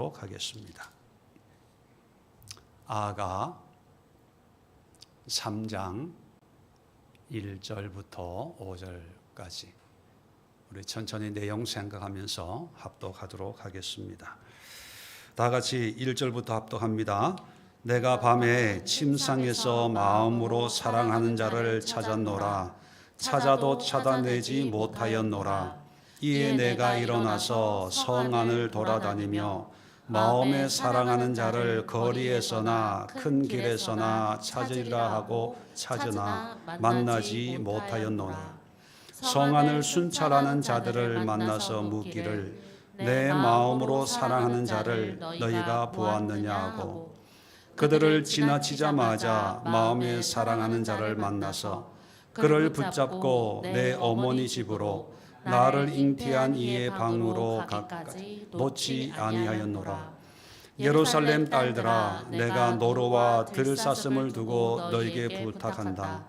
하겠습니다. 아가 3장 1절부터 5절까지 우리 천천히 내용 생각하면서 합독하도록 하겠습니다. 다 같이 1절부터 합독합니다. 내가 밤에 침상에서 마음으로 사랑하는 자를 찾았노라. 찾아도 찾아내지 못하였노라. 이에 내가 일어나서 성 안을 돌아다니며 마음에 사랑하는 자를 거리에서나 큰 길에서나 찾으리라 하고 찾으나 만나지 못하였노라. 성 안을 순찰하는 자들을 만나서 묻기를 내 마음으로 사랑하는 자를 너희가 보았느냐 하고 그들을 지나치자마자 마음에 사랑하는 자를 만나서 그를 붙잡고 내 어머니 집으로 나를 잉태한 이의 방으로 가까이 놓지 아니하였노라. 예루살렘 딸들아, 내가 노로와 들사슴을 두고 너에게 부탁한다.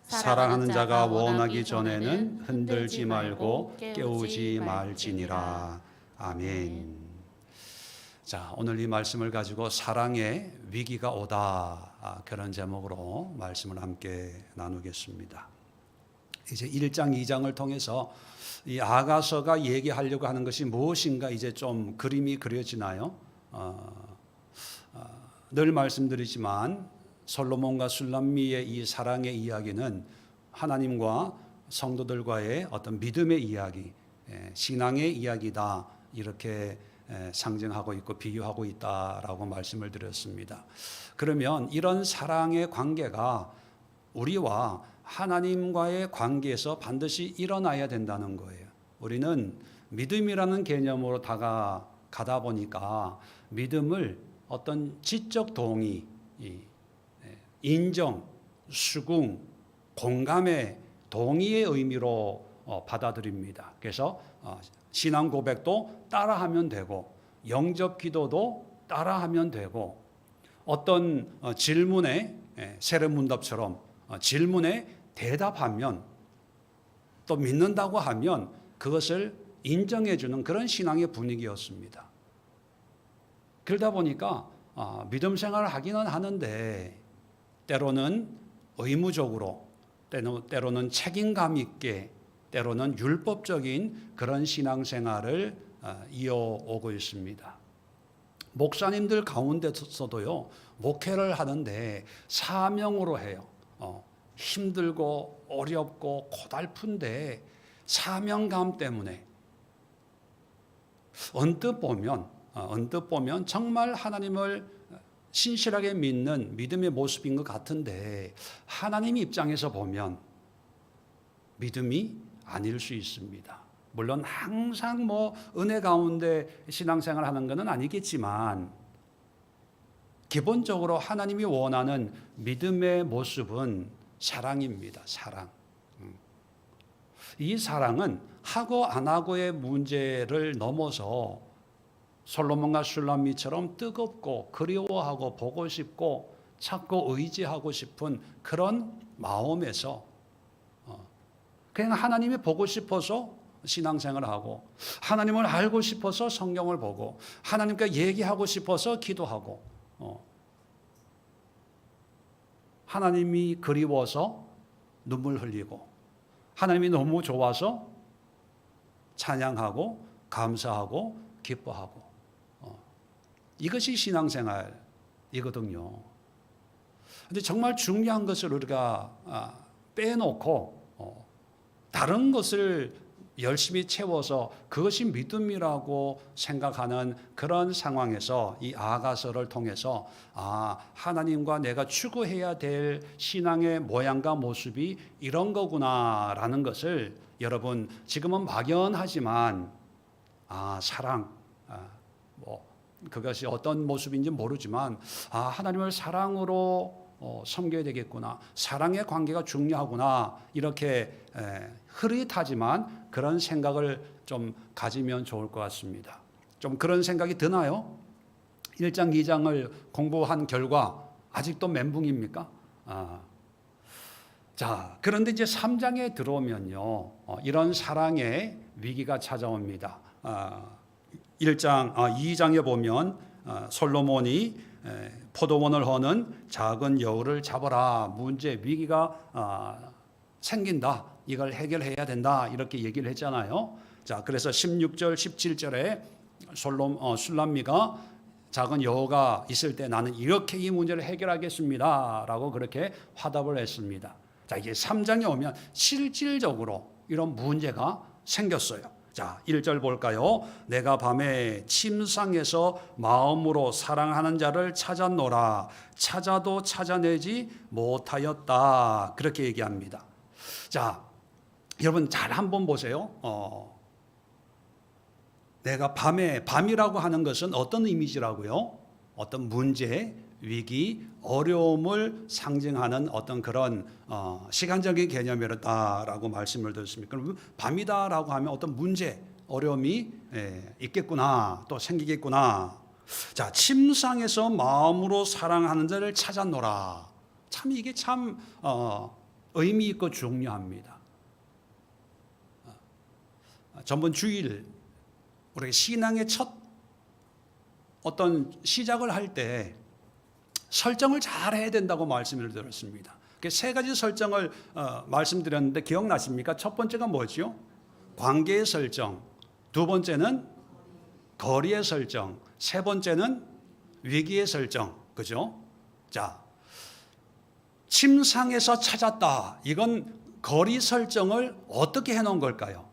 사랑하는 자가 원하기 전에는 흔들지 말고 깨우지 말지니라. 아멘. 자, 오늘 이 말씀을 가지고 사랑의 위기가 오다, 그런 제목으로 말씀을 함께 나누겠습니다. 이제 1장, 2장을 통해서 이 아가서가 얘기하려고 하는 것이 무엇인가 이제 좀 그림이 그려지나요? 늘 말씀드리지만 솔로몬과 술람미의 이 사랑의 이야기는 하나님과 성도들과의 어떤 믿음의 이야기, 신앙의 이야기다, 이렇게 상징하고 있고 비유하고 있다라고 말씀을 드렸습니다. 그러면 이런 사랑의 관계가 우리와 하나님과의 관계에서 반드시 일어나야 된다는 거예요. 우리는 믿음이라는 개념으로 다가가다 보니까 믿음을 어떤 지적 동의, 인정, 수긍, 공감의 동의의 의미로 받아들입니다. 그래서 신앙 고백도 따라하면 되고 영접 기도도 따라하면 되고 어떤 질문에 세례문답처럼 질문에 대답하면 또 믿는다고 하면 그것을 인정해 주는 그런 신앙의 분위기였습니다. 그러다 보니까 믿음 생활을 하기는 하는데 때로는 의무적으로, 때로는 책임감 있게, 때로는 율법적인 그런 신앙생활을 이어오고 있습니다. 목사님들 가운데서도요, 목회를 하는데 사명으로 해요. 힘들고 어렵고 고달픈데 사명감 때문에 언뜻 보면 정말 하나님을 신실하게 믿는 믿음의 모습인 것 같은데 하나님 입장에서 보면 믿음이 아닐 수 있습니다. 물론 항상 은혜 가운데 신앙생활 하는 것은 아니겠지만 기본적으로 하나님이 원하는 믿음의 모습은 사랑입니다. 사랑. 이 사랑은 하고 안 하고의 문제를 넘어서 솔로몬과 술람미처럼 뜨겁고 그리워하고 보고 싶고 찾고 의지하고 싶은 그런 마음에서 그냥 하나님이 보고 싶어서 신앙생활을 하고 하나님을 알고 싶어서 성경을 보고 하나님과 얘기하고 싶어서 기도하고 하나님이 그리워서 눈물 흘리고 하나님이 너무 좋아서 찬양하고 감사하고 기뻐하고 이것이 신앙생활이거든요. 그런데 정말 중요한 것을 우리가 빼놓고 다른 것을 열심히 채워서 그것이 믿음이라고 생각하는 그런 상황에서 이 아가서를 통해서 하나님과 내가 추구해야 될 신앙의 모양과 모습이 이런 거구나라는 것을 여러분 지금은 막연하지만 사랑 그것이 어떤 모습인지 모르지만 하나님을 사랑으로 섬겨야 되겠구나. 사랑의 관계가 중요하구나. 이렇게 흐릿하지만 그런 생각을 좀 가지면 좋을 것 같습니다. 좀 그런 생각이 드나요? 1장, 2장을 공부한 결과 아직도 멘붕입니까? 자, 그런데 이제 3장에 들어오면요, 이런 사랑의 위기가 찾아옵니다. 2장에 보면 솔로몬이 포도원을 허는 작은 여우를 잡아라. 문제, 위기가 생긴다. 이걸 해결해야 된다. 이렇게 얘기를 했잖아요. 자, 그래서 16절, 17절에 술람미가 작은 여우가 있을 때 나는 이렇게 이 문제를 해결하겠습니다. 라고 그렇게 화답을 했습니다. 자, 이게 3장에 오면 실질적으로 이런 문제가 생겼어요. 자, 1절 볼까요? 내가 밤에 침상에서 마음으로 사랑하는 자를 찾았노라. 찾아도 찾아내지 못하였다. 그렇게 얘기합니다. 자, 여러분 잘 한번 보세요. 내가 밤이라고 하는 것은 어떤 이미지라고요? 어떤 문제, 위기, 어려움을 상징하는 어떤 그런 시간적인 개념이었다라고 말씀을 드렸습니다. 그럼 밤이다라고 하면 어떤 문제, 어려움이 있겠구나, 또 생기겠구나. 자, 침상에서 마음으로 사랑하는 자를 찾았노라. 참 이게 참 의미 있고 중요합니다. 전번 주일 우리 신앙의 첫 어떤 시작을 할 때 설정을 잘 해야 된다고 말씀을 드렸습니다. 세 가지 설정을 말씀드렸는데 기억나십니까? 첫 번째가 뭐죠? 관계의 설정. 두 번째는 거리의 설정. 세 번째는 위기의 설정. 그죠? 자, 침상에서 찾았다. 이건 거리 설정을 어떻게 해놓은 걸까요?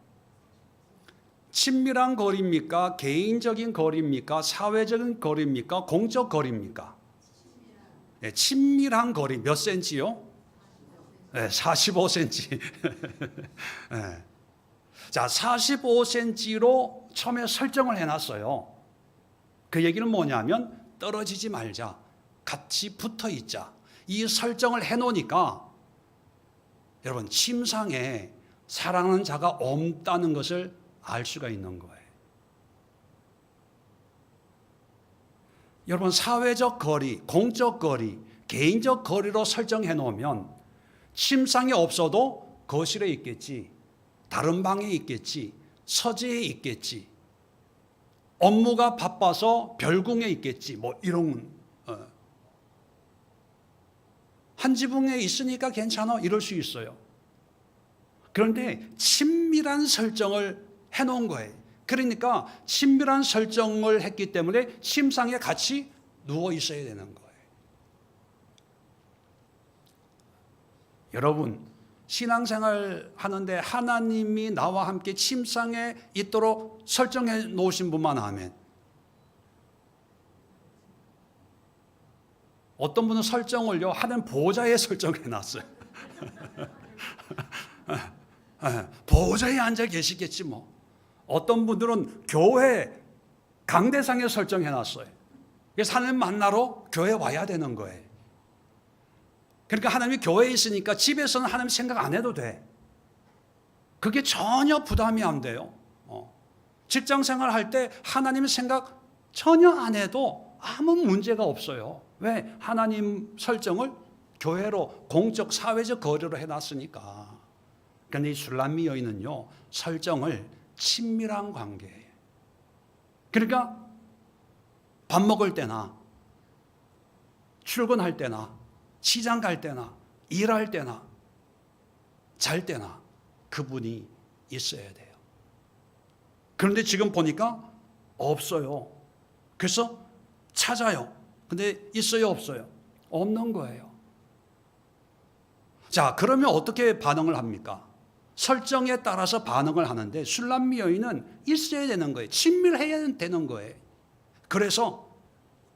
친밀한 거리입니까? 개인적인 거리입니까? 사회적인 거리입니까? 공적 거리입니까? 네, 친밀한 거리 몇 센치요? 네, 45cm. 네. 자, 45cm로 처음에 설정을 해놨어요. 그 얘기는 뭐냐면 떨어지지 말자, 같이 붙어 있자. 이 설정을 해놓으니까 여러분 침상에 사랑하는 자가 없다는 것을 알 수가 있는 거예요. 여러분 사회적 거리, 공적 거리, 개인적 거리로 설정해 놓으면 침상에 없어도 거실에 있겠지, 다른 방에 있겠지, 서재에 있겠지, 업무가 바빠서 별궁에 있겠지, 뭐 이런 한 지붕에 있으니까 괜찮아 이럴 수 있어요. 그런데 친밀한 설정을 해놓은 거예요. 그러니까 친밀한 설정을 했기 때문에 침상에 같이 누워 있어야 되는 거예요. 여러분 신앙생활 하는데 하나님이 나와 함께 침상에 있도록 설정해 놓으신 분만 하면, 어떤 분은 설정을요 하는 보좌에 설정해 놨어요. 보좌에 앉아 계시겠지 뭐. 어떤 분들은 교회 강대상에 설정해 놨어요. 그래서 하나님 만나러 교회 와야 되는 거예요. 그러니까 하나님이 교회에 있으니까 집에서는 하나님 생각 안 해도 돼. 그게 전혀 부담이 안 돼요. 직장 생활할 때 하나님 생각 전혀 안 해도 아무 문제가 없어요. 왜? 하나님 설정을 교회로, 공적 사회적 거리로 해놨으니까. 그런데 이 술람미 여인은요 설정을 친밀한 관계예요. 그러니까 밥 먹을 때나 출근할 때나 시장 갈 때나 일할 때나 잘 때나 그분이 있어야 돼요. 그런데 지금 보니까 없어요. 그래서 찾아요. 근데 있어요, 없어요? 없는 거예요. 자, 그러면 어떻게 반응을 합니까? 설정에 따라서 반응을 하는데 술람미 여인은 있어야 되는 거예요. 친밀해야 되는 거예요. 그래서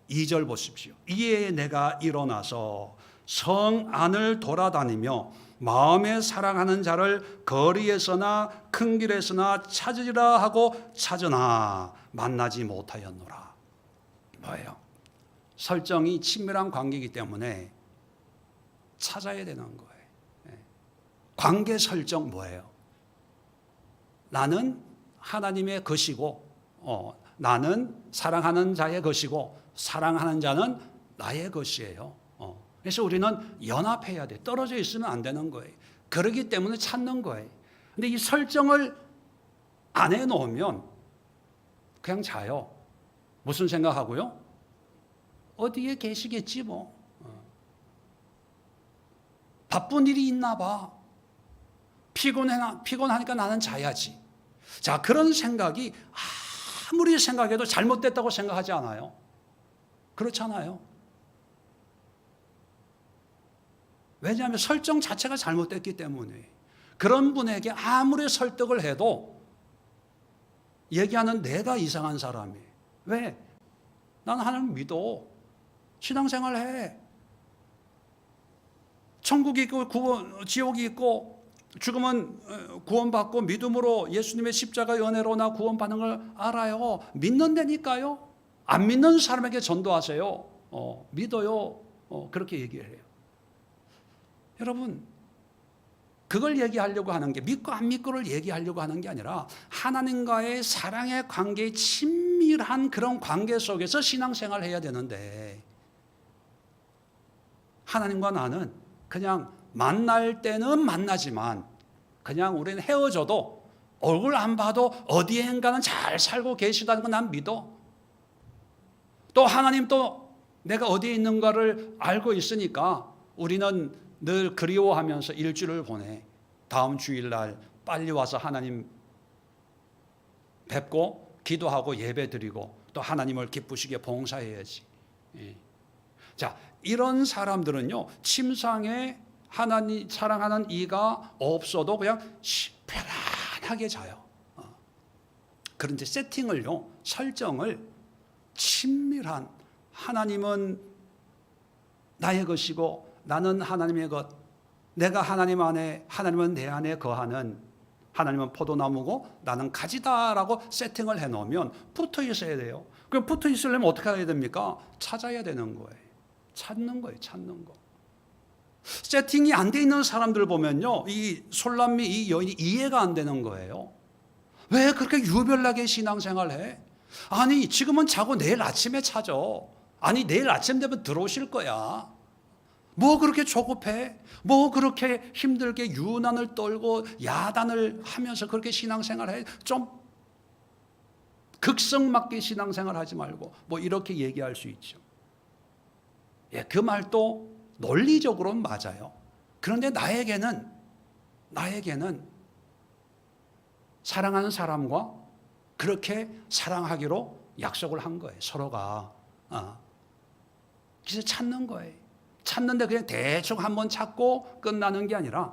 2절 보십시오. 이에 내가 일어나서 성 안을 돌아다니며 마음에 사랑하는 자를 거리에서나 큰 길에서나 찾으리라 하고 찾으나 만나지 못하였노라. 뭐예요? 설정이 친밀한 관계이기 때문에 찾아야 되는 거예요. 관계 설정 뭐예요? 나는 하나님의 것이고 나는 사랑하는 자의 것이고 사랑하는 자는 나의 것이에요. 그래서 우리는 연합해야 돼. 떨어져 있으면 안 되는 거예요. 그러기 때문에 찾는 거예요. 근데 이 설정을 안 해놓으면 그냥 자요. 무슨 생각하고요? 어디에 계시겠지 뭐. 바쁜 일이 있나 봐. 피곤하니까 나는 자야지. 자, 그런 생각이 아무리 생각해도 잘못됐다고 생각하지 않아요? 그렇잖아요. 왜냐하면 설정 자체가 잘못됐기 때문에. 그런 분에게 아무리 설득을 해도 얘기하는 내가 이상한 사람이에요. 왜? 난 하나님 믿어. 신앙생활 해. 천국이 있고 지옥이 있고 죽으면 구원받고 믿음으로 예수님의 십자가의 은혜로 나 구원받는 걸 알아요. 믿는다니까요. 안 믿는 사람에게 전도하세요. 믿어요. 그렇게 얘기를 해요. 여러분, 그걸 얘기하려고 하는 게 믿고 안 믿고를 얘기하려고 하는 게 아니라 하나님과의 사랑의 관계의 친밀한 그런 관계 속에서 신앙생활을 해야 되는데, 하나님과 나는 그냥 만날 때는 만나지만 그냥 우리는 헤어져도 얼굴 안 봐도 어디엔가는 잘 살고 계시다는 건 난 믿어. 또 하나님 또 내가 어디에 있는가를 알고 있으니까 우리는 늘 그리워하면서 일주일을 보내. 다음 주일날 빨리 와서 하나님 뵙고 기도하고 예배드리고 또 하나님을 기쁘시게 봉사해야지. 자, 이런 사람들은요, 침상에 하나님 사랑하는 이가 없어도 그냥 편안하게 자요. 그런데 세팅을요, 설정을 친밀한, 하나님은 나의 것이고 나는 하나님의 것, 내가 하나님 안에, 하나님은 내 안에 거하는, 하나님은 포도나무고 나는 가지다라고 세팅을 해놓으면 붙어 있어야 돼요. 그럼 붙어 있으려면 어떻게 해야 됩니까? 찾아야 되는 거예요. 찾는 거예요. 찾는 거. 세팅이 안 돼 있는 사람들 보면요, 이 솔람미 이 여인이 이해가 안 되는 거예요. 왜 그렇게 유별나게 신앙생활 해? 아니, 지금은 자고 내일 아침에 찾아. 아니, 내일 아침 되면 들어오실 거야. 뭐 그렇게 조급해? 뭐 그렇게 힘들게 유난을 떨고 야단을 하면서 그렇게 신앙생활 해? 좀 극성맞게 신앙생활 하지 말고 뭐 이렇게 얘기할 수 있죠. 예, 그 말도 논리적으로는 맞아요. 그런데 나에게는 사랑하는 사람과 그렇게 사랑하기로 약속을 한 거예요. 서로가. 그래서 찾는 거예요. 찾는데 그냥 대충 한번 찾고 끝나는 게 아니라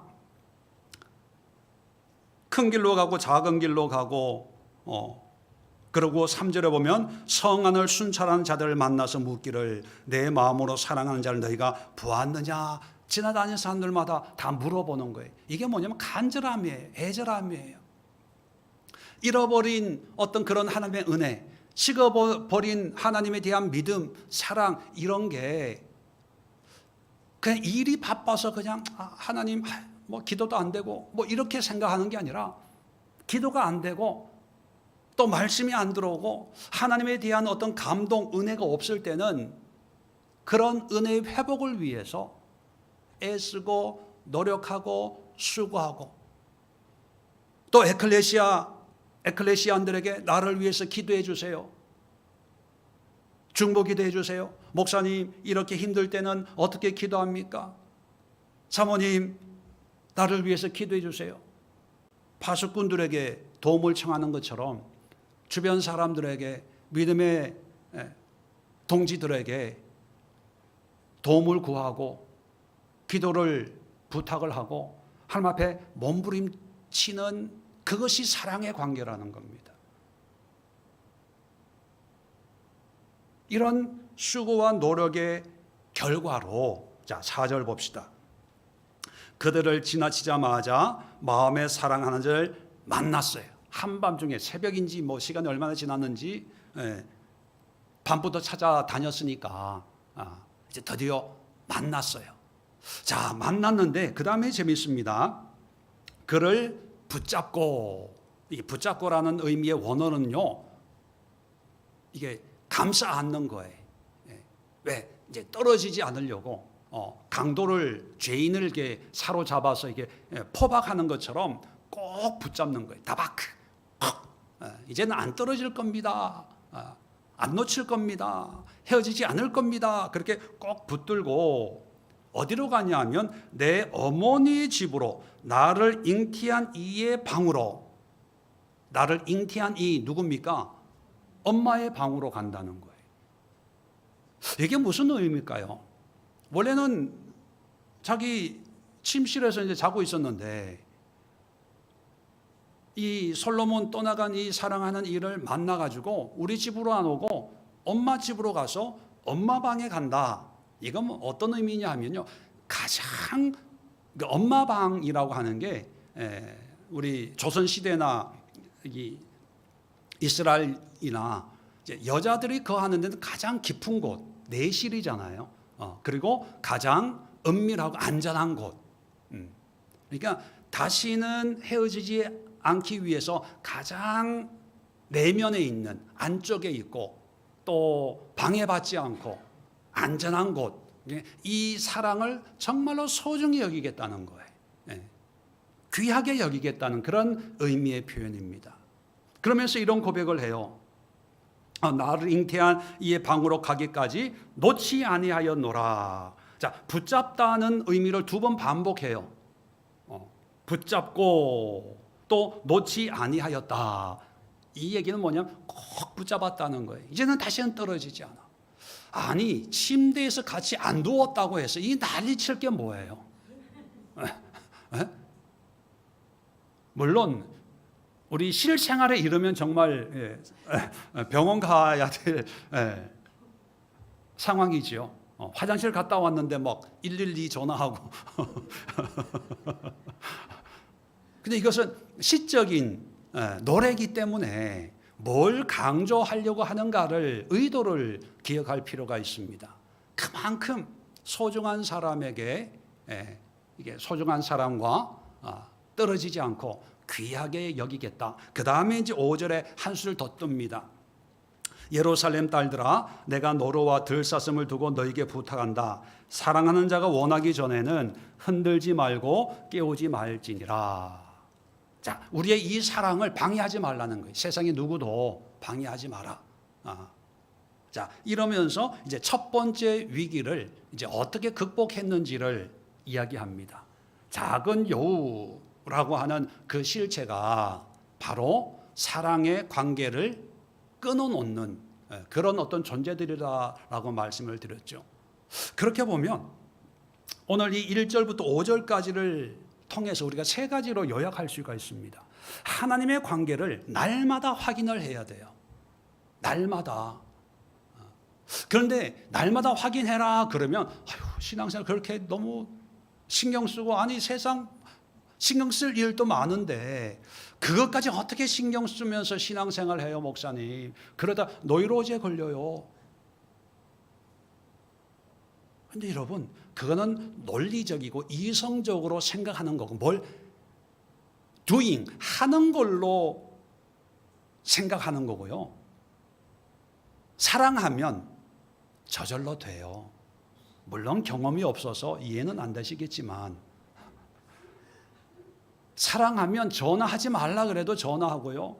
큰 길로 가고 작은 길로 가고, 그리고 3절에 보면 성안을 순찰하는 자들을 만나서 묻기를 내 마음으로 사랑하는 자를 너희가 보았느냐. 지나다니는 사람들마다 다 물어보는 거예요. 이게 뭐냐면 간절함이에요. 애절함이에요. 잃어버린 어떤 그런 하나님의 은혜, 식어버린 하나님에 대한 믿음, 사랑, 이런 게 그냥 일이 바빠서 그냥 하나님 뭐 기도도 안 되고 뭐 이렇게 생각하는 게 아니라, 기도가 안 되고 또 말씀이 안 들어오고 하나님에 대한 어떤 감동, 은혜가 없을 때는 그런 은혜의 회복을 위해서 애쓰고 노력하고 수고하고, 또 에클레시안들에게 나를 위해서 기도해 주세요. 중보 기도해 주세요. 목사님, 이렇게 힘들 때는 어떻게 기도합니까? 사모님, 나를 위해서 기도해 주세요. 파수꾼들에게 도움을 청하는 것처럼 주변 사람들에게, 믿음의 동지들에게 도움을 구하고 기도를 부탁을 하고 하나님 앞에 몸부림치는, 그것이 사랑의 관계라는 겁니다. 이런 수고와 노력의 결과로, 자, 4절 봅시다. 그들을 지나치자마자 마음에 사랑하는 자를 만났어요. 한밤중에, 새벽인지 뭐 시간이 얼마나 지났는지, 밤부터 찾아다녔으니까 이제 드디어 만났어요. 자, 만났는데 그 다음에 재밌습니다. 그를 붙잡고, 이 붙잡고라는 의미의 원어는요, 이게 감싸 안는 거예요. 왜? 이제 떨어지지 않으려고, 강도를, 죄인을 이렇게 사로잡아서 이게 포박하는 것처럼 꼭 붙잡는 거예요. 다바크, 이제는 안 떨어질 겁니다. 안 놓칠 겁니다. 헤어지지 않을 겁니다. 그렇게 꼭 붙들고 어디로 가냐 하면 내 어머니 집으로, 나를 잉태한 이의 방으로. 나를 잉태한 이 누굽니까? 엄마의 방으로 간다는 거예요. 이게 무슨 의미일까요? 원래는 자기 침실에서 이제 자고 있었는데 이 솔로몬 떠나간 이 사랑하는 이를 만나가지고 우리 집으로 안 오고 엄마 집으로 가서 엄마 방에 간다. 이건 어떤 의미냐 하면요, 가장 엄마 방이라고 하는 게 우리 조선 시대나 이스라엘이나 여자들이 거하는 데는 가장 깊은 곳, 내실이잖아요. 그리고 가장 은밀하고 안전한 곳. 그러니까 다시는 헤어지지 않기 위해서 가장 내면에 있는, 안쪽에 있고 또 방해받지 않고 안전한 곳, 이 사랑을 정말로 소중히 여기겠다는 거예요. 귀하게 여기겠다는 그런 의미의 표현입니다. 그러면서 이런 고백을 해요. 나를 잉태한 이의 방으로 가기까지 놓지 아니하였노라. 자, 붙잡다는 의미를 두 번 반복해요. 붙잡고 또 놓지 아니하였다. 이 얘기는 뭐냐면 꼭 붙잡았다는 거예요. 이제는 다시는 떨어지지 않아. 아니, 침대에서 같이 안 누웠다고 해서 이 난리칠 게 뭐예요? 물론 우리 실생활에 이르면 정말 병원 가야 될 상황이지요. 화장실 갔다 왔는데 막 112 전화하고 근데 이것은 시적인 노래이기 때문에 뭘 강조하려고 하는가를, 의도를 기억할 필요가 있습니다. 그만큼 소중한 사람에게 이게 소중한 사람과 떨어지지 않고 귀하게 여기겠다. 그 다음에 이제 5절에 한 수를 더 뜹니다. 예루살렘 딸들아, 내가 노루와 들사슴을 두고 너에게 부탁한다. 사랑하는 자가 원하기 전에는 흔들지 말고 깨우지 말지니라. 자, 우리의 이 사랑을 방해하지 말라는 거예요. 세상에 누구도 방해하지 마라. 자, 이러면서 이제 첫 번째 위기를 이제 어떻게 극복했는지를 이야기합니다. 작은 여우라고 하는 그 실체가 바로 사랑의 관계를 끊어놓는 그런 어떤 존재들이라고 말씀을 드렸죠. 그렇게 보면 오늘 이 1절부터 5절까지를 통해서 우리가 세 가지로 요약할 수가 있습니다. 하나님의 관계를 날마다 확인을 해야 돼요. 날마다. 그런데 날마다 확인해라 그러면 신앙생활 그렇게 너무 신경 쓰고, 아니 세상 신경 쓸 일도 많은데 그것까지 어떻게 신경 쓰면서 신앙생활 해요, 목사님? 그러다 노이로제 걸려요. 근데 여러분, 그거는 논리적이고 이성적으로 생각하는 거고, 뭘 doing, 하는 걸로 생각하는 거고요. 사랑하면 저절로 돼요. 물론 경험이 없어서 이해는 안 되시겠지만, 사랑하면 전화하지 말라 그래도 전화하고요.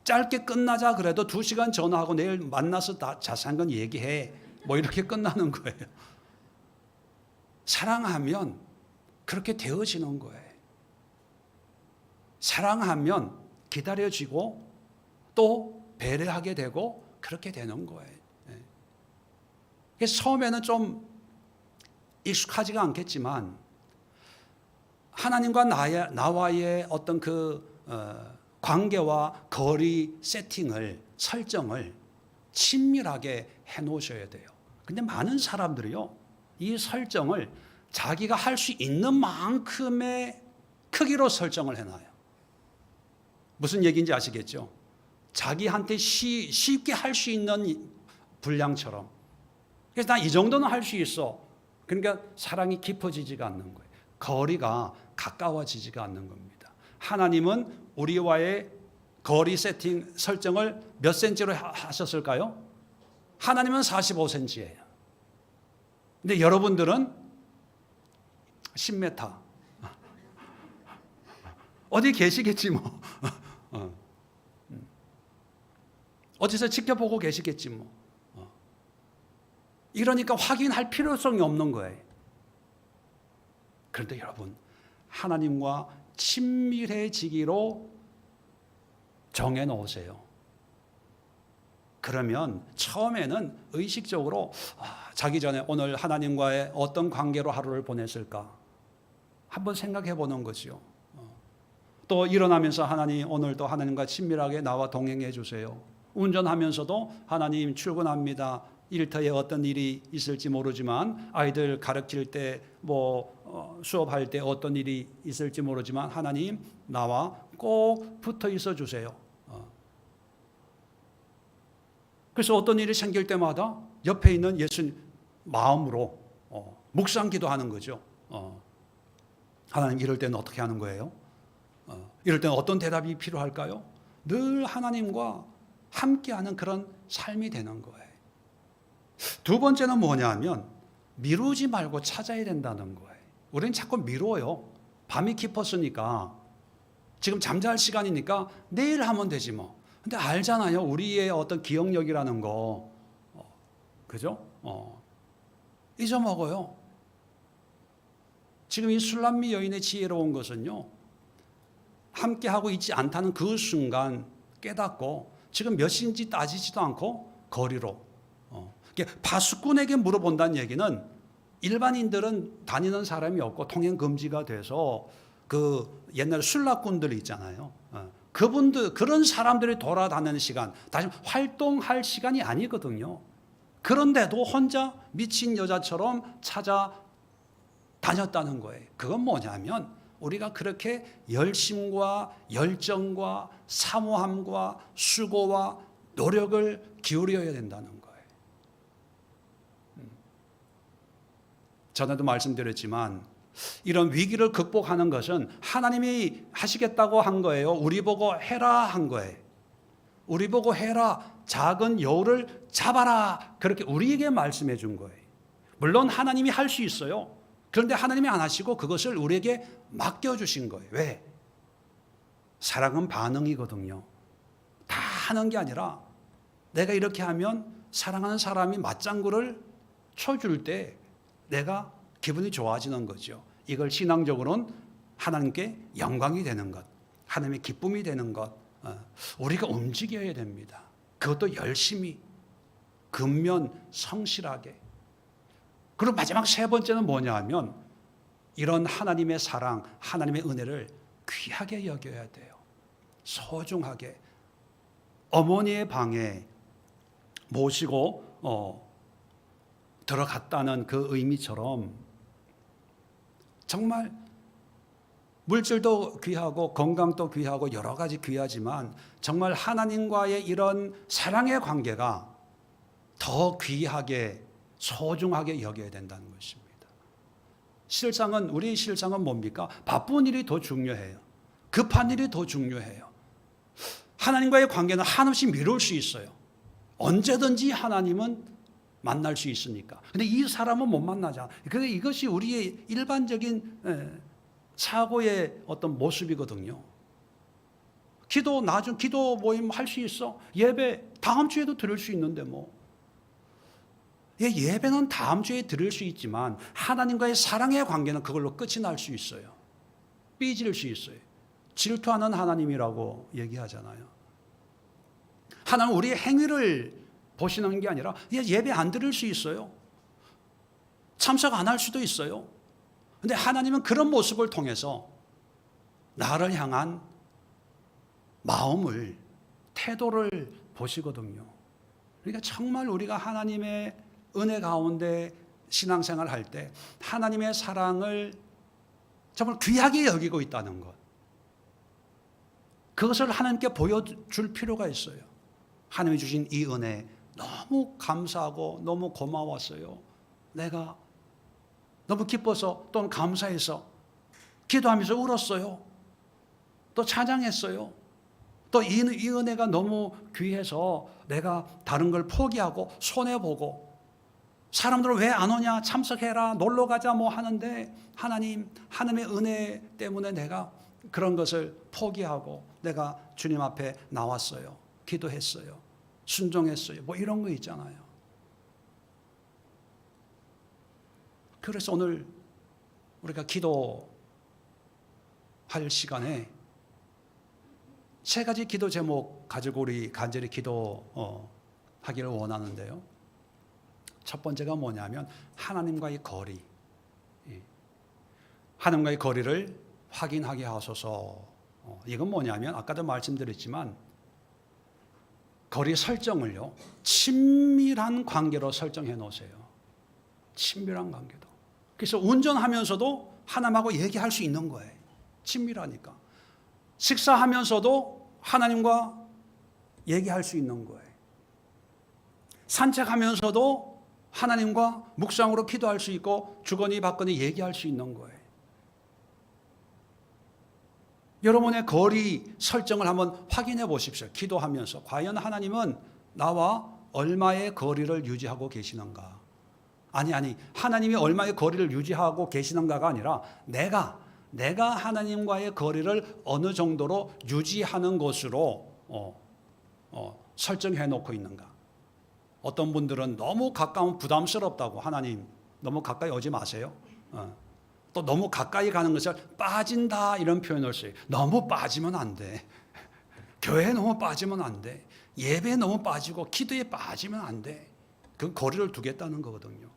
짧게 끝나자 그래도 2시간 전화하고 내일 만나서 자세한 건 얘기해. 뭐 이렇게 끝나는 거예요. 사랑하면 그렇게 되어지는 거예요. 사랑하면 기다려지고 또 배려하게 되고 그렇게 되는 거예요. 처음에는 좀 익숙하지가 않겠지만 하나님과 나와의 어떤 그 관계와 거리 세팅을, 설정을 친밀하게 해놓으셔야 돼요. 근데 많은 사람들이요, 이 설정을 자기가 할 수 있는 만큼의 크기로 설정을 해놔요. 무슨 얘기인지 아시겠죠? 자기한테 쉽게 할 수 있는 분량처럼. 그래서 나 이 정도는 할 수 있어. 그러니까 사랑이 깊어지지가 않는 거예요. 거리가 가까워지지가 않는 겁니다. 하나님은 우리와의 거리 세팅 설정을 몇 센치로 하셨을까요? 하나님은 45cm예요. 근데 여러분들은 10m. 어디 계시겠지 뭐. 어디서 지켜보고 계시겠지 뭐. 이러니까 확인할 필요성이 없는 거예요. 그런데 여러분, 하나님과 친밀해지기로 정해놓으세요. 그러면 처음에는 의식적으로 자기 전에 오늘 하나님과의 어떤 관계로 하루를 보냈을까 한번 생각해 보는 거죠. 또 일어나면서 하나님, 오늘도 하나님과 친밀하게 나와 동행해 주세요. 운전하면서도 하나님, 출근합니다. 일터에 어떤 일이 있을지 모르지만, 아이들 가르칠 때 수업할 때 어떤 일이 있을지 모르지만 하나님, 나와 꼭 붙어 있어 주세요. 그래서 어떤 일이 생길 때마다 옆에 있는 예수님 마음으로 묵상 기도하는 거죠. 하나님, 이럴 때는 어떻게 하는 거예요? 이럴 때는 어떤 대답이 필요할까요? 늘 하나님과 함께하는 그런 삶이 되는 거예요. 두 번째는 뭐냐면 미루지 말고 찾아야 된다는 거예요. 우리는 자꾸 미뤄요. 밤이 깊었으니까, 지금 잠잘 시간이니까 내일 하면 되지 뭐. 근데 알잖아요. 우리의 어떤 기억력이라는 거, 그죠? 잊어먹어요. 지금 이 술람미 여인의 지혜로운 것은요, 함께하고 있지 않다는 그 순간 깨닫고 지금 몇 시인지 따지지도 않고 거리로. 파수꾼에게 물어본다는 얘기는 일반인들은 다니는 사람이 없고 통행 금지가 돼서 그 옛날 술락꾼들 있잖아요. 그분들, 그런 사람들이 돌아다니는 시간, 다시 활동할 시간이 아니거든요. 그런데도 혼자 미친 여자처럼 찾아다녔다는 거예요. 그건 뭐냐면 우리가 그렇게 열심과 열정과 사모함과 수고와 노력을 기울여야 된다는 거예요. 전에도 말씀드렸지만 이런 위기를 극복하는 것은 하나님이 하시겠다고 한 거예요. 우리 보고 해라 한 거예요. 우리 보고 해라, 작은 여우를 잡아라, 그렇게 우리에게 말씀해 준 거예요. 물론 하나님이 할 수 있어요. 그런데 하나님이 안 하시고 그것을 우리에게 맡겨주신 거예요. 왜? 사랑은 반응이거든요. 다 하는 게 아니라 내가 이렇게 하면 사랑하는 사람이 맞장구를 쳐줄 때 내가 기분이 좋아지는 거죠. 이걸 신앙적으로는 하나님께 영광이 되는 것, 하나님의 기쁨이 되는 것, 우리가 움직여야 됩니다. 그것도 열심히, 근면, 성실하게. 그리고 마지막 세 번째는 뭐냐 하면 이런 하나님의 사랑, 하나님의 은혜를 귀하게 여겨야 돼요. 소중하게. 어머니의 방에 모시고 들어갔다는 그 의미처럼 정말 물질도 귀하고 건강도 귀하고 여러 가지 귀하지만 정말 하나님과의 이런 사랑의 관계가 더 귀하게 소중하게 여겨야 된다는 것입니다. 우리 실상은 뭡니까? 바쁜 일이 더 중요해요. 급한 일이 더 중요해요. 하나님과의 관계는 한없이 미룰 수 있어요. 언제든지 하나님은 만날 수 있으니까. 근데 이 사람은 못 만나잖아. 그래서 이것이 우리의 일반적인 사고의 어떤 모습이거든요. 기도 모임 할 수 있어. 예배 다음 주에도 들을 수 있는데 뭐. 예배는 다음 주에 들을 수 있지만 하나님과의 사랑의 관계는 그걸로 끝이 날 수 있어요. 삐질 수 있어요. 질투하는 하나님이라고 얘기하잖아요. 하나님은 우리의 행위를 보시는 게 아니라 예배 안 들을 수 있어요. 참석 안 할 수도 있어요. 그런데 하나님은 그런 모습을 통해서 나를 향한 마음을, 태도를 보시거든요. 그러니까 정말 우리가 하나님의 은혜 가운데 신앙생활 할 때 하나님의 사랑을 정말 귀하게 여기고 있다는 것, 그것을 하나님께 보여줄 필요가 있어요. 하나님이 주신 이 은혜 너무 감사하고 너무 고마웠어요. 내가 너무 기뻐서 또는 감사해서 기도하면서 울었어요. 또 찬양했어요. 또 이 은혜가 너무 귀해서 내가 다른 걸 포기하고 손해보고, 사람들은 왜 안 오냐, 참석해라, 놀러 가자 뭐 하는데 하나님의 은혜 때문에 내가 그런 것을 포기하고 내가 주님 앞에 나왔어요. 기도했어요. 순종했어요. 뭐 이런 거 있잖아요. 그래서 오늘 우리가 기도할 시간에 세 가지 기도 제목 가지고 우리 간절히 기도하기를 원하는데요. 첫 번째가 뭐냐면 하나님과의 거리. 하나님과의 거리를 확인하게 하소서. 이건 뭐냐면 아까도 말씀드렸지만 거리 설정을요, 친밀한 관계로 설정해 놓으세요. 친밀한 관계도. 그래서 운전하면서도 하나님하고 얘기할 수 있는 거예요. 친밀하니까. 식사하면서도 하나님과 얘기할 수 있는 거예요. 산책하면서도 하나님과 묵상으로 기도할 수 있고 주거니 받거니 얘기할 수 있는 거예요. 여러분의 거리 설정을 한번 확인해 보십시오. 기도하면서 과연 하나님은 나와 얼마의 거리를 유지하고 계시는가? 아니 하나님이 얼마의 거리를 유지하고 계시는가가 아니라 내가 하나님과의 거리를 어느 정도로 유지하는 것으로 설정해 놓고 있는가? 어떤 분들은 너무 가까우면 부담스럽다고 하나님 너무 가까이 오지 마세요. 또 너무 가까이 가는 것을 빠진다 이런 표현을 써요. 너무 빠지면 안 돼. 교회에 너무 빠지면 안 돼. 예배에 너무 빠지고 기도에 빠지면 안 돼. 그 거리를 두겠다는 거거든요.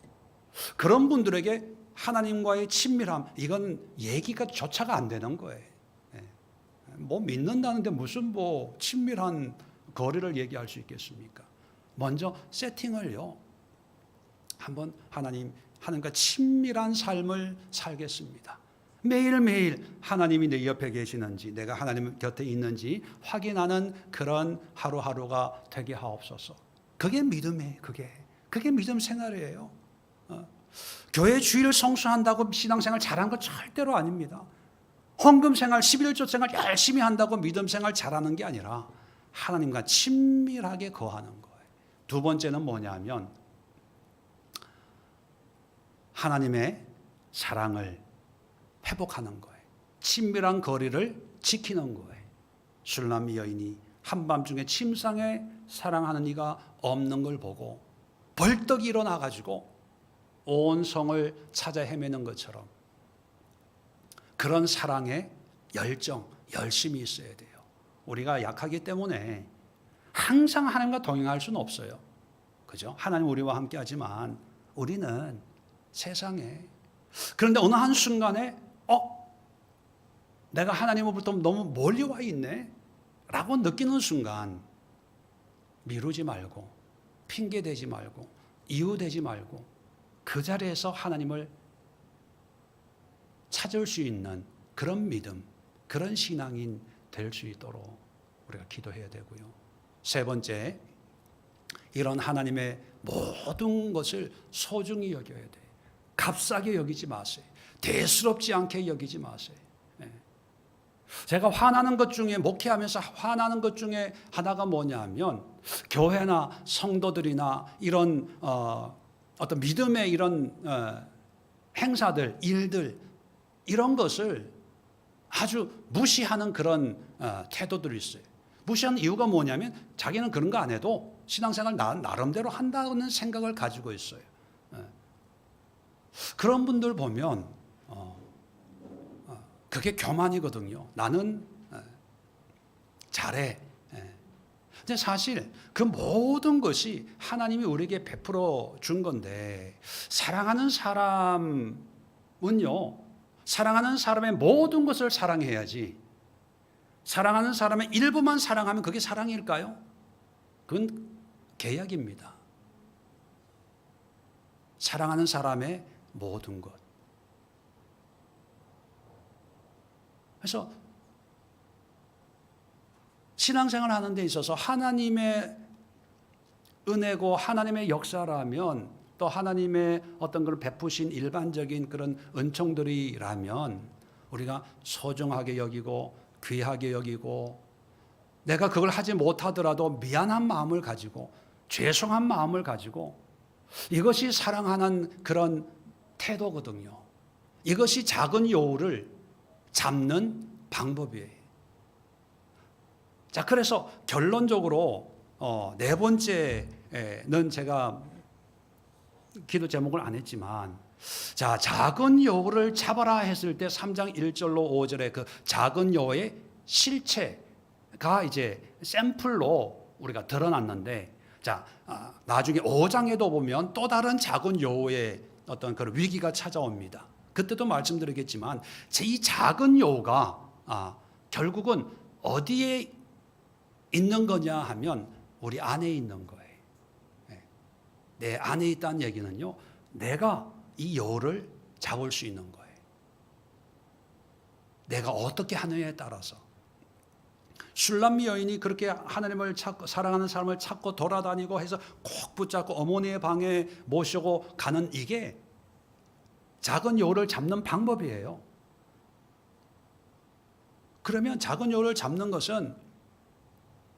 그런 분들에게 하나님과의 친밀함, 이건 얘기가 조차가 안 되는 거예요. 뭐 믿는다는데 무슨 뭐 친밀한 거리를 얘기할 수 있겠습니까? 먼저 세팅을요, 한번 하나님과 친밀한 삶을 살겠습니다. 매일매일 하나님이 내 옆에 계시는지, 내가 하나님 곁에 있는지 확인하는 그런 하루하루가 되게 하옵소서. 그게 믿음이에요. 그게 믿음 생활이에요. 교회 주일 성수한다고 신앙생활 잘한 거 절대로 아닙니다. 헌금생활, 11조 생활 열심히 한다고 믿음생활 잘하는 게 아니라 하나님과 친밀하게 거하는 거예요. 두 번째는 뭐냐면 하나님의 사랑을 회복하는 거예요. 친밀한 거리를 지키는 거예요. 술람미 여인이 한밤중에 침상에 사랑하는 이가 없는 걸 보고 벌떡 일어나가지고 온 성을 찾아 헤매는 것처럼 그런 사랑의 열정, 열심이 있어야 돼요. 우리가 약하기 때문에 항상 하나님과 동행할 수는 없어요. 그죠? 하나님 우리와 함께 하지만 우리는 세상에, 그런데 어느 한순간에 내가 하나님으로부터 너무 멀리 와 있네 라고 느끼는 순간 미루지 말고 핑계대지 말고 이유대지 말고 그 자리에서 하나님을 찾을 수 있는 그런 믿음, 그런 신앙인 될 수 있도록 우리가 기도해야 되고요. 세 번째, 이런 하나님의 모든 것을 소중히 여겨야 돼요. 값싸게 여기지 마세요. 대수롭지 않게 여기지 마세요. 제가 화나는 것 중에, 목회하면서 화나는 것 중에 하나가 뭐냐면 교회나 성도들이나 이런 어떤 믿음의 이런 행사들, 일들, 이런 것을 아주 무시하는 그런 태도들이 있어요. 무시하는 이유가 뭐냐면 자기는 그런 거 안 해도 신앙생활 나름대로 한다는 생각을 가지고 있어요. 그런 분들 보면 그게 교만이거든요. 나는 잘해. 근데 사실 그 모든 것이 하나님이 우리에게 베풀어 준 건데, 사랑하는 사람은요, 사랑하는 사람의 모든 것을 사랑해야지, 사랑하는 사람의 일부만 사랑하면 그게 사랑일까요? 그건 계약입니다. 사랑하는 사람의 모든 것. 그래서 신앙생활 하는 데 있어서 하나님의 은혜고 하나님의 역사라면, 또 하나님의 어떤 그런 베푸신 일반적인 그런 은총들이라면 우리가 소중하게 여기고 귀하게 여기고, 내가 그걸 하지 못하더라도 미안한 마음을 가지고 죄송한 마음을 가지고, 이것이 사랑하는 그런 태도거든요. 이것이 작은 여우를 잡는 방법이에요. 자, 그래서 결론적으로 네 번째는 제가 기도 제목을 안 했지만, 자, 작은 여우를 잡아라 했을 때 3장 1절로 5절에 그 작은 여우의 실체가 이제 샘플로 우리가 드러났는데, 자, 나중에 5장에도 보면 또 다른 작은 여우의 어떤 그런 위기가 찾아옵니다. 그때도 말씀드리겠지만, 이 작은 여우가 결국은 어디에 있는 거냐 하면 우리 안에 있는 거예요. 내 안에 있다는 얘기는요, 내가 이 여우를 잡을 수 있는 거예요. 내가 어떻게 하느냐에 따라서. 술람미 여인이 그렇게 하나님을 찾고 사랑하는 사람을 찾고 돌아다니고 해서 꼭 붙잡고 어머니의 방에 모시고 가는, 이게 작은 여우를 잡는 방법이에요. 그러면 작은 여우를 잡는 것은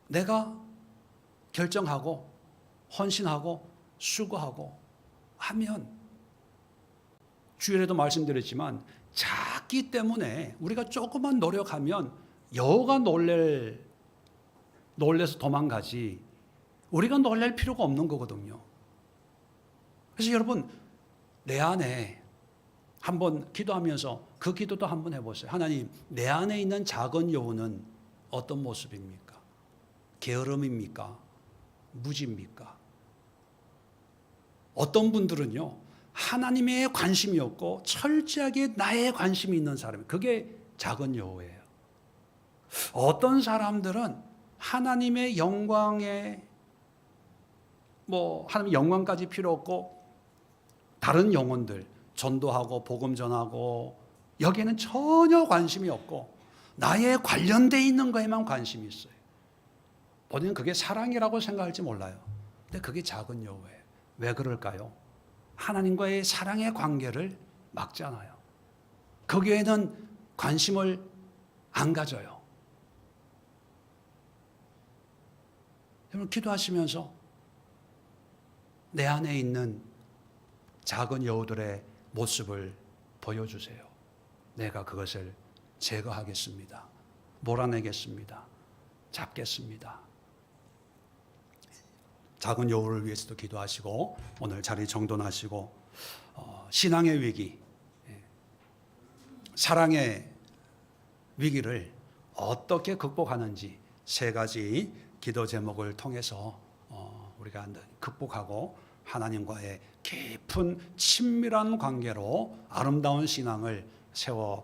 내가 결정하고 헌신하고 수고하고 하면, 주일에도 말씀드렸지만 작기 때문에 우리가 조금만 노력하면 여우가 놀래서 도망가지 우리가 놀랄 필요가 없는 거거든요. 그래서 여러분, 내 안에 한번 기도하면서 그 기도도 한번 해보세요. 하나님, 내 안에 있는 작은 여우는 어떤 모습입니까? 게으름입니까? 무지입니까? 어떤 분들은요, 하나님의 관심이 없고 철저하게 나의 관심이 있는 사람이, 그게 작은 여우예요. 어떤 사람들은 하나님의 영광에 하나님 영광까지 필요 없고 다른 영혼들 전도하고 복음 전하고 여기에는 전혀 관심이 없고 나에 관련돼 있는 거에만 관심이 있어요. 본인은 그게 사랑이라고 생각할지 몰라요. 근데 그게 작은 여우예요. 왜 그럴까요? 하나님과의 사랑의 관계를 막잖아요. 거기에는 관심을 안 가져요. 여러분, 기도하시면서 내 안에 있는 작은 여우들의 모습을 보여주세요. 내가 그것을 제거하겠습니다. 몰아내겠습니다. 잡겠습니다. 작은 여우를 위해서도 기도하시고, 오늘 자리 정돈하시고, 신앙의 위기, 사랑의 위기를 어떻게 극복하는지 세 가지 기도 제목을 통해서 우리가 극복하고 하나님과의 깊은 친밀한 관계로 아름다운 신앙을 세워